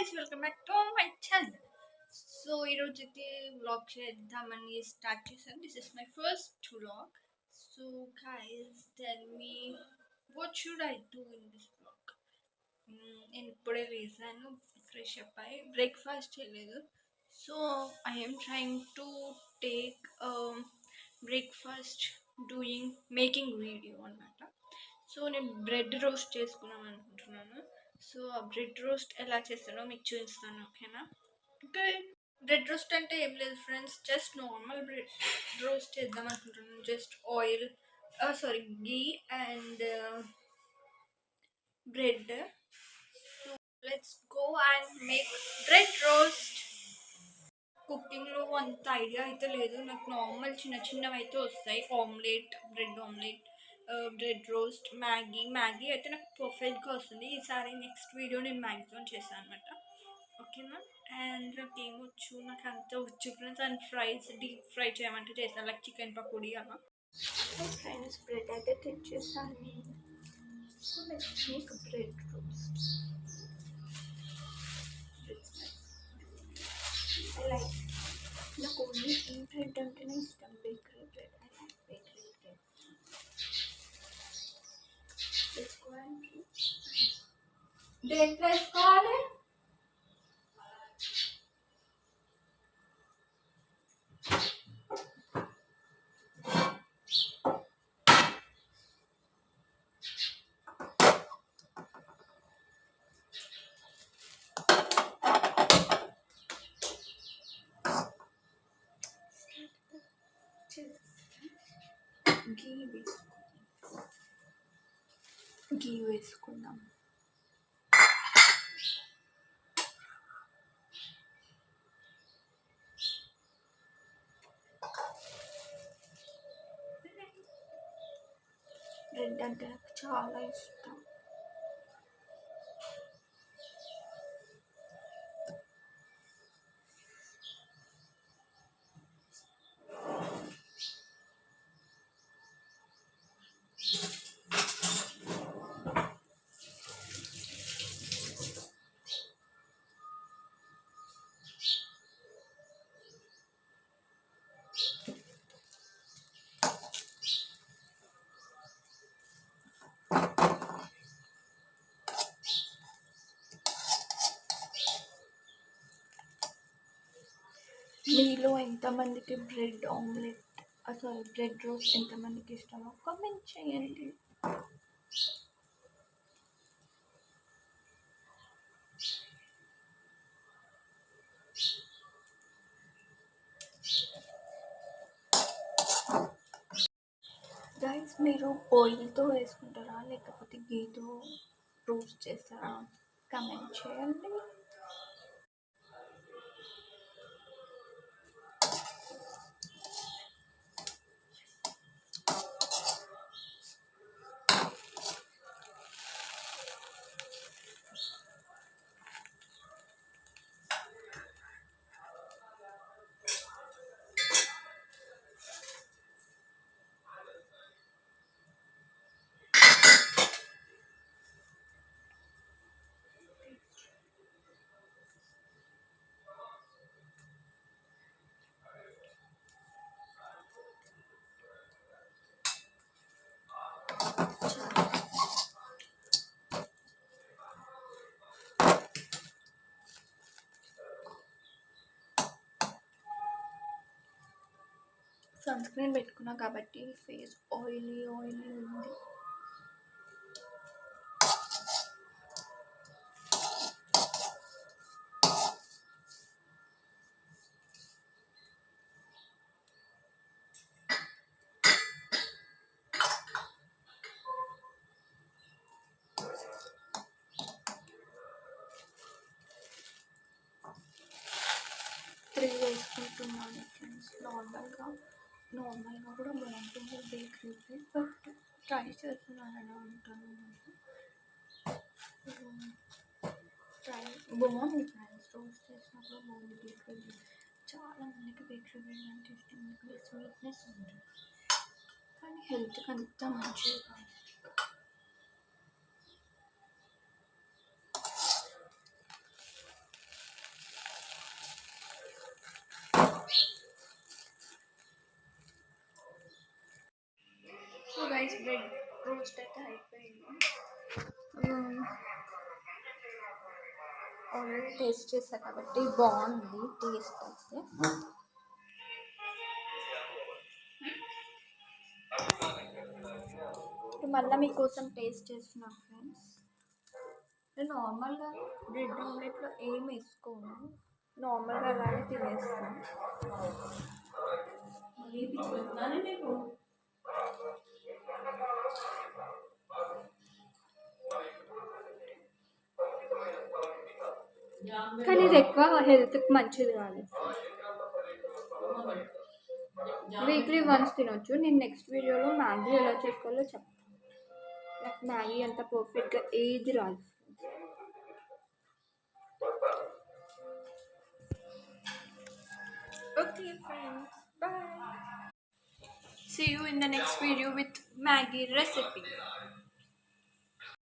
guys, welcome back to my channel. So ఈరోజు అయితే vlog చేద్దామని స్టార్ట్ చేశాను. This is my first vlog. So guys, tell me what should I do in this vlog? నేను ఇప్పుడే లేసాను, fresh up అయ్యి breakfast చేయలేదు. So I am trying to take breakfast doing making video అన్నమాట. So నేను bread roast చేసుకుందాం అనుకుంటున్నాను. So ఆ bread roast ఎలా చేస్తానో మీకు చూపిస్తాను, ఓకేనా? ఓకే, బ్రెడ్ రోస్ట్ అంటే ఏం లేదు friends, just normal bread roast చేద్దాం అనుకుంటున్నాను. Just oil, sorry, ghee and bread. So let's go and make bread roast. కుకింగ్లో అంత ఐడియా అయితే లేదు నాకు, నార్మల్ చిన్న చిన్నవి అయితే వస్తాయి. Omelette, bread omelette, bread roast, Maggi అయితే నాకు పర్ఫెక్ట్గా వస్తుంది. ఈసారి నెక్స్ట్ వీడియో నేను మ్యాగీతో చేశాను అనమాట, ఓకేనా? అండ్ నాకు ఏమొచ్చు, నాకు అంత వచ్చు friends. And fries deep fry చేయమంటే చేస్తాను, లైక్ చికెన్ పకోడీ అలా. ఫ్రెండ్స్, బ్రెడ్ అయితే తెచ్చేసాను నేను. So let's make bread roast. I like, నాకు ఓన్లీ ఈ బ్రెడ్ అంటేనే ఇష్టం, bakery bread. I like bakery bread. వేసుకోవాలి, దేంట్లో వేసుకోవాలి? గీ వేసుకుందాం. బ్రెడ్ అంటే నాకు చాలా ఇష్టం. మీలో ఎంతమందికి bread omelette, sorry bread roast ఎంతమందికి ఇష్టమో కామెంట్ చేయండి. గైస్, మీరు ఆయిల్తో వేసుకుంటారా లేకపోతే గీతో రోస్ట్ చేస్తారా? కామెంట్ చేయండి. సన్ స్క్రీన్ పెట్టుకున్నా కాబట్టి ఫేస్ ఆయిలీ ఉంది. వేసుకుంటున్నాను ఫ్రెండ్స్. నార్మల్గా కూడా బాగుంటుంది బేకరీ బ్రెడ్, బట్ ట్రై చేస్తున్నానని ఉంటాను. ట్రై బాగుంది ఫ్రెండ్స్, రోస్ట్ చేసినప్పుడు బాగుంది బేకరీ బ్రెడ్. చాలా మందికి బేకరీ బ్రెడ్ అంటే ఇష్టం, ఎందుకంటే స్వీట్నెస్ ఉంది, కానీ హెల్త్కి అంత మంచిది కాదు. ఆల్రెడీ టేస్ట్ చేసా కాబట్టి బాగుంది టేస్ట్ అయితే. ఇప్పుడు మళ్ళీ మీకోసం టేస్ట్ చేస్తున్నా ఫ్రెండ్స్. నేను నార్మల్గా బ్రెడ్ ఆమ్లెట్లో ఏం వేసుకోను, నార్మల్గా అలానే తినేస్తాను. కానీ ఇది ఎక్కువ హెల్త్కి మంచిది కాదు. వీక్లీ వన్స్ తినొచ్చు. నేను నెక్స్ట్ వీడియోలో మ్యాగీ ఎలా చేసుకోవాలో చెప్తాను. నాకు మ్యాగీ అంత పర్ఫెక్ట్గా ఏది రాదు. Okay friends, bye. See you in the next video with Maggie recipe.